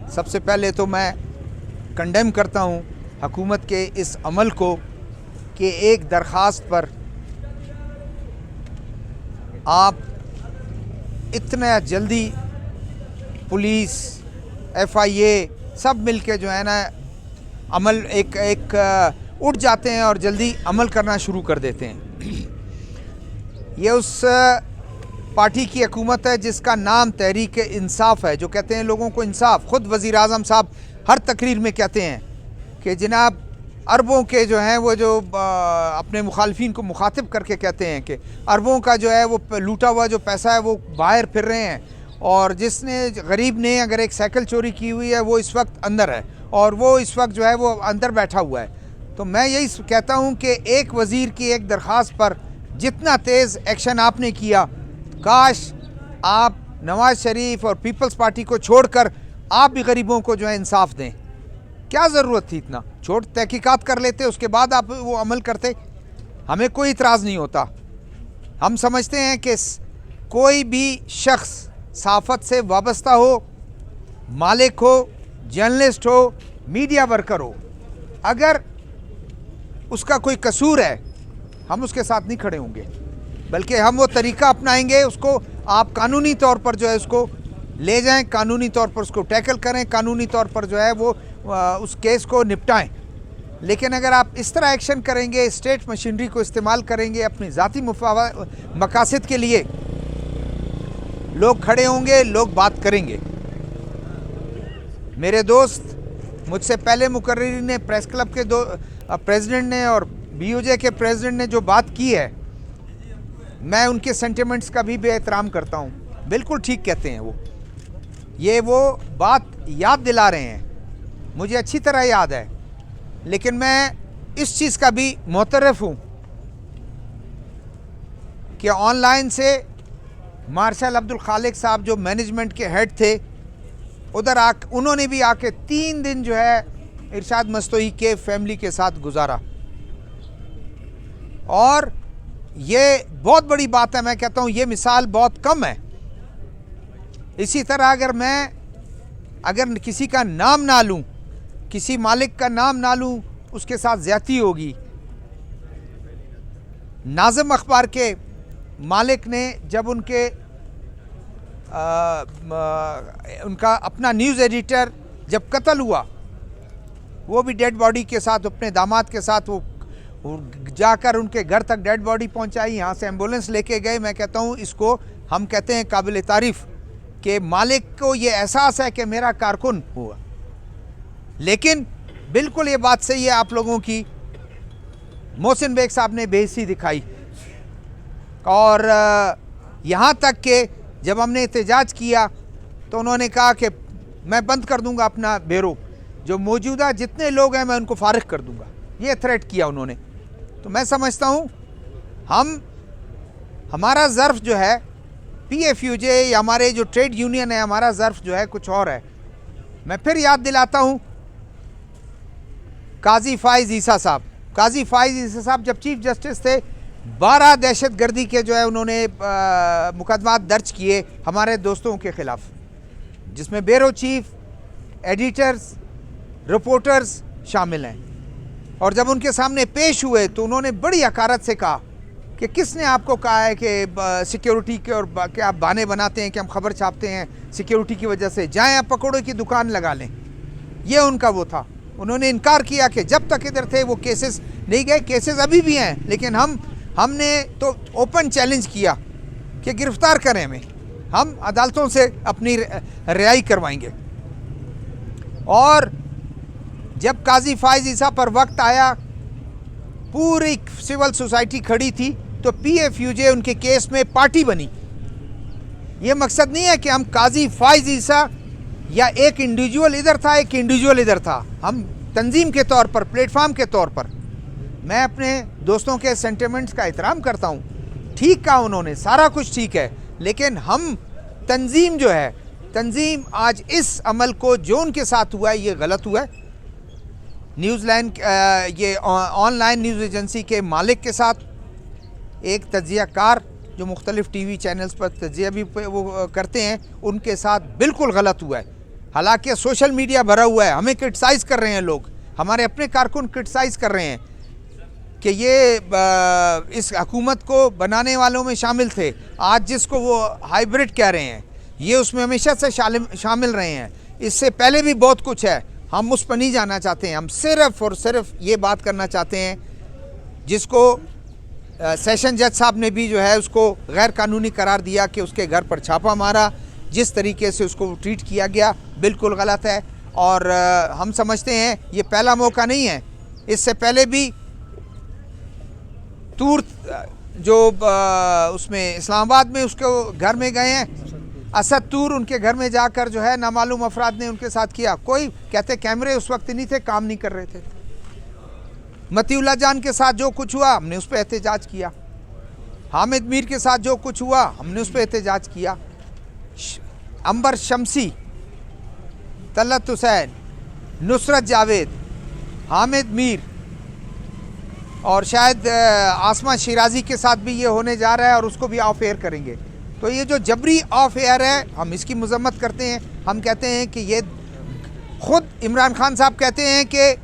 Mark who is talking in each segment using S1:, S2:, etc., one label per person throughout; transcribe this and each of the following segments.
S1: सबसे पहले तो मैं कंडेम करता हूँ हुकूमत के इस अमल को कि एक दरख्वास्त पर आप इतना जल्दी पुलिस FIA सब मिलके जो है ना अमल एक उठ जाते हैं और जल्दी अमल करना शुरू कर देते हैं। ये उस पार्टी की हुकूमत है जिसका नाम तहरीक इंसाफ है, जो कहते हैं लोगों को इंसाफ। ख़ुद वज़ीर आज़म साहब हर तकरीर में कहते हैं कि जनाब अरबों के जो हैं वो जो अपने मुखालफिन को मुखातिब करके कहते हैं कि अरबों का जो है वो लूटा हुआ जो पैसा है वो बाहर फिर रहे हैं, और जिसने गरीब ने अगर एक साइकिल चोरी की हुई है वो इस वक्त अंदर है और वो इस वक्त जो है वो अंदर बैठा हुआ है। तो मैं यही कहता हूँ कि एक वज़ीर की एक दरख्वास्त पर जितना तेज़ एक्शन आपने किया, काश आप नवाज़ शरीफ और पीपल्स पार्टी को छोड़कर आप भी गरीबों को जो है इंसाफ दें। क्या ज़रूरत थी इतना? छोड़ तहकीकात कर लेते, उसके बाद आप वो अमल करते। हमें कोई इतराज़ नहीं होता। हम समझते हैं कि कोई भी शख्स सहाफ़त से वाबस्ता हो, मालिक हो, जर्नलिस्ट हो, मीडिया वर्कर हो, अगर उसका कोई कसूर है हम उसके साथ नहीं खड़े होंगे, बल्कि हम वो तरीका अपनाएंगे। उसको आप कानूनी तौर पर जो है उसको ले जाएं, कानूनी तौर पर उसको टैकल करें, कानूनी तौर पर जो है वो उस केस को निपटाएं। लेकिन अगर आप इस तरह एक्शन करेंगे, स्टेट मशीनरी को इस्तेमाल करेंगे अपनी ज़ाती मकासद के लिए, लोग खड़े होंगे, लोग बात करेंगे। मेरे दोस्त मुझसे पहले मुकर्रिर ने, प्रेस क्लब के दो प्रेसिडेंट ने और BOJ के प्रेसिडेंट ने जो बात की है, मैं उनके सेंटिमेंट्स का भी बेएहतराम करता हूँ। बिल्कुल ठीक कहते हैं वो बात याद दिला रहे हैं, मुझे अच्छी तरह याद है। लेकिन मैं इस चीज़ का भी मुतरफ़ हूँ कि ऑनलाइन से मार्शल अब्दुल खालिक साहब जो मैनेजमेंट के हेड थे उधर उन्होंने भी आके 3 दिन जो है इरशाद मस्तोई के फैमिली के साथ गुजारा, और ये बहुत बड़ी बात है। मैं कहता हूँ ये मिसाल बहुत कम है। इसी तरह अगर किसी का नाम ना लूँ, किसी मालिक का नाम ना लूँ, उसके साथ ज़्यादती होगी। नाज़िम अखबार के मालिक ने जब उनका अपना न्यूज़ एडिटर जब कत्ल हुआ, वो भी डेड बॉडी के साथ अपने दामाद के साथ वो जाकर उनके घर तक डेड बॉडी पहुंचाई, यहाँ से एम्बुलेंस लेके गए। मैं कहता हूँ इसको हम कहते हैं काबिल तारीफ़ कि मालिक को ये एहसास है कि मेरा कारकुन हुआ। लेकिन बिल्कुल ये बात सही है आप लोगों की, मोहसिन बेग साहब ने बेइज्जती दिखाई, और यहाँ तक कि जब हमने एहतजाज किया तो उन्होंने कहा कि मैं बंद कर दूंगा अपना ब्यूरो, जो मौजूदा जितने लोग हैं मैं उनको फारिग कर दूंगा। ये थ्रेट किया उन्होंने। तो मैं समझता हूँ हमारा ज़र्फ़ जो है PFUJ या हमारे जो ट्रेड यूनियन है, हमारा ज़र्फ़ जो है कुछ और है। मैं फिर याद दिलाता हूँ काजी फ़ाइज़ ईसा साहब जब चीफ जस्टिस थे, 12 दहशतगर्दी के जो है उन्होंने मुकदमात दर्ज किए हमारे दोस्तों के ख़िलाफ़, जिसमें ब्यूरो चीफ, एडिटर्स, रिपोर्टर्स शामिल हैं। और जब उनके सामने पेश हुए तो उन्होंने बड़ी हकारत से कहा कि किसने आपको कहा है कि सिक्योरिटी के और कि आप बहाने बनाते हैं कि हम खबर छापते हैं सिक्योरिटी की वजह से, जाएं आप पकौड़े की दुकान लगा लें। ये उनका वो था। उन्होंने इनकार किया कि जब तक इधर थे वो केसेस नहीं गए। केसेस अभी भी हैं, लेकिन हमने तो ओपन चैलेंज किया कि गिरफ्तार करें हमें, हम अदालतों से अपनी रिहाई करवाएंगे। और जब काजी फ़ाइज़ ईसा पर वक्त आया, पूरी सिविल सोसाइटी खड़ी थी, तो PFUJ उनके केस में पार्टी बनी। ये मकसद नहीं है कि हम काजी फ़ाइज़ ईसा या एक इंडिविजुअल इधर था एक इंडिविजुअल इधर था, हम तंजीम के तौर पर, प्लेटफार्म के तौर पर। मैं अपने दोस्तों के सेंटिमेंट्स का एहतराम करता हूँ, ठीक कहा उन्होंने, सारा कुछ ठीक है, लेकिन हम तंजीम जो है, तंजीम आज इस अमल को जो उनके साथ हुआ है ये गलत हुआ है। न्यूज़लैंड ये ऑनलाइन न्यूज़ एजेंसी के मालिक के साथ एक तज्ज़ियाकार जो मुख्तलिफ़ TV चैनल्स पर तज्ज़िया भी वो करते हैं, उनके साथ बिल्कुल गलत हुआ है। हालांकि सोशल मीडिया भरा हुआ है, हमें क्रिटिसाइज़ कर रहे हैं लोग, हमारे अपने कारकुन क्रिटिसाइज़ कर रहे हैं कि ये इस हुकूमत को बनाने वालों में शामिल थे। आज जिसको वो हाइब्रिड कह रहे हैं, ये उसमें हमेशा से शामिल रहे हैं। इससे पहले भी बहुत कुछ है, हम उस पर नहीं जाना चाहते हैं। हम सिर्फ और सिर्फ ये बात करना चाहते हैं जिसको सेशन जज साहब ने भी जो है उसको गैर कानूनी करार दिया कि उसके घर पर छापा मारा, जिस तरीके से उसको ट्रीट किया गया बिल्कुल गलत है। और हम समझते हैं ये पहला मौका नहीं है, इससे पहले भी तूर जो उसमें इस्लामाबाद में उसके घर में गए हैं, असद तूर, उनके घर में जाकर जो है नामालूम अफराद ने उनके साथ किया। कोई कहते कैमरे उस वक्त नहीं थे, काम नहीं कर रहे थे। मतीउल्लाह जान के साथ जो कुछ हुआ हमने उस पर एहतजाज किया। हामिद मीर के साथ जो कुछ हुआ हमने उस पर एहतजाज किया। अंबर शमसी, तलत हुसैन, नुसरत जावेद, हामिद मीर और शायद आसमा शिराजी के साथ भी ये होने जा रहा है और उसको भी ऑफ एयर करेंगे। तो ये जो जबरी ऑफ एयर है, हम इसकी मजम्मत करते हैं। हम कहते हैं कि ये खुद इमरान खान साहब कहते हैं कि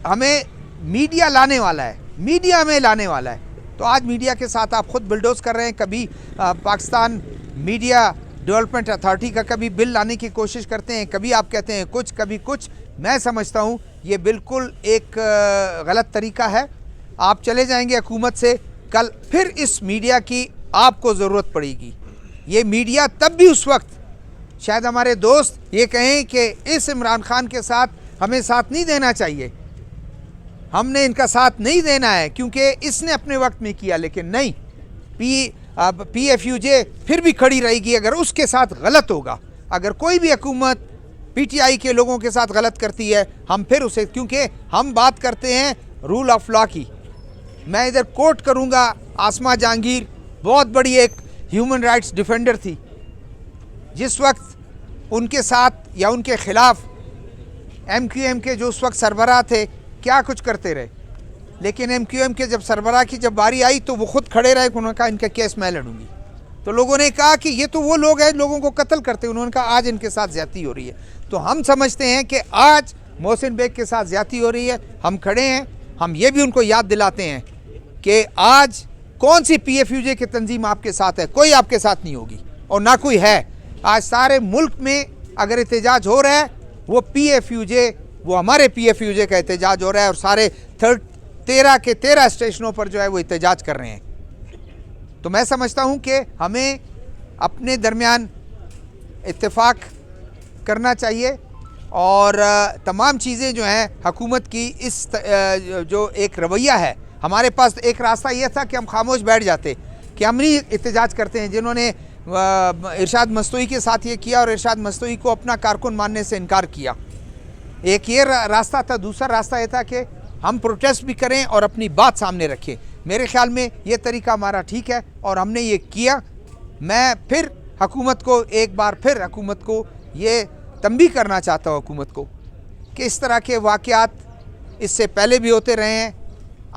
S1: हमें मीडिया लाने वाला है, मीडिया हमें लाने वाला है। तो आज मीडिया के साथ आप खुद बुलडोज कर रहे हैं। कभी पाकिस्तान मीडिया डेवलपमेंट अथॉरिटी का कभी बिल लाने की कोशिश करते हैं, कभी आप कहते हैं कुछ, कभी कुछ। मैं समझता हूँ ये बिल्कुल एक गलत तरीका है। आप चले जाएंगे हुकूमत से, कल फिर इस मीडिया की आपको ज़रूरत पड़ेगी। ये मीडिया तब भी उस वक्त शायद हमारे दोस्त ये कहें कि इस इमरान खान के साथ हमें साथ नहीं देना चाहिए, हमने इनका साथ नहीं देना है क्योंकि इसने अपने वक्त में किया। लेकिन नहीं, PFUJ फिर भी खड़ी रहेगी अगर उसके साथ गलत होगा। अगर कोई भी हुकूमत PTI के लोगों के साथ गलत करती है, हम फिर उसे, क्योंकि हम बात करते हैं रूल ऑफ लॉ की। मैं इधर कोट करूंगा, आसमा जहांगीर बहुत बड़ी एक ह्यूमन राइट्स डिफेंडर थी। जिस वक्त उनके साथ या उनके खिलाफ MQM के जो उस वक्त सरबराह थे क्या कुछ करते रहे, लेकिन MQM के जब सरबराह की जब बारी आई तो वो खुद खड़े रहे, उन्होंने कहा इनका केस मैं लड़ूंगी। तो लोगों ने कहा कि ये तो वो लोग हैं लोगों को कत्ल करते, उन्होंने कहा आज इनके साथ ज्यादती हो रही है। तो हम समझते हैं कि आज मोहसिन बेग के साथ ज्यादती हो रही है, हम खड़े हैं। हम ये भी उनको याद दिलाते हैं कि आज कौन सी PFUJ की तंजीम आपके साथ है, कोई आपके साथ नहीं होगी और ना कोई है। आज सारे मुल्क में अगर एहतजाज हो रहा है वो PFUJ, वो हमारे PFUJ का एहतजाज हो रहा है और सारे 13 के 13 स्टेशनों पर जो है वो एहतजाज कर रहे हैं। तो मैं समझता हूँ कि हमें अपने दरमियान इत्तेफाक करना चाहिए और तमाम चीज़ें जो हैं हुकूमत की इस जो एक रवैया है, हमारे पास एक रास्ता ये था कि हम खामोश बैठ जाते कि हम नहीं एहतजाज करते हैं। जिन्होंने इरशाद मस्तूई के साथ ये किया और इरशाद मस्तूई को अपना कारकुन मानने से इनकार किया, एक ये रास्ता था। दूसरा रास्ता ये था कि हम प्रोटेस्ट भी करें और अपनी बात सामने रखें। मेरे ख्याल में ये तरीका हमारा ठीक है और हमने ये किया। मैं फिर हुकूमत को एक बार फिर हुकूमत को ये तंबीह करना चाहता हूँ हुकूमत को कि इस तरह के वाक़यात इससे पहले भी होते रहे हैं।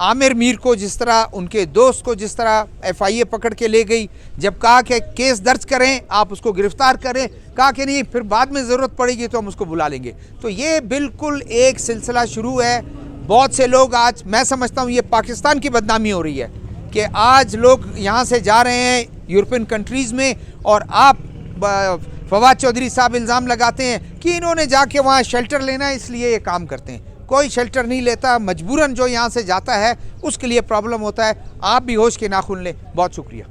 S1: आमिर मीर को जिस तरह, उनके दोस्त को जिस तरह FIA पकड़ के ले गई, जब कहा कि केस दर्ज करें, आप उसको गिरफ़्तार करें, कहा कि नहीं फिर बाद में ज़रूरत पड़ेगी तो हम उसको बुला लेंगे। तो ये बिल्कुल एक सिलसिला शुरू है। बहुत से लोग आज, मैं समझता हूँ ये पाकिस्तान की बदनामी हो रही है कि आज लोग यहाँ से जा रहे हैं यूरोपियन कंट्रीज़ में और आप फवाद चौधरी साहब इल्ज़ाम लगाते हैं कि इन्होंने जाके वहाँ शेल्टर लेना है इसलिए ये काम करते हैं। कोई शेल्टर नहीं लेता, मजबूरन जो यहाँ से जाता है उसके लिए प्रॉब्लम होता है। आप भी होश के नाखून लें। बहुत शुक्रिया।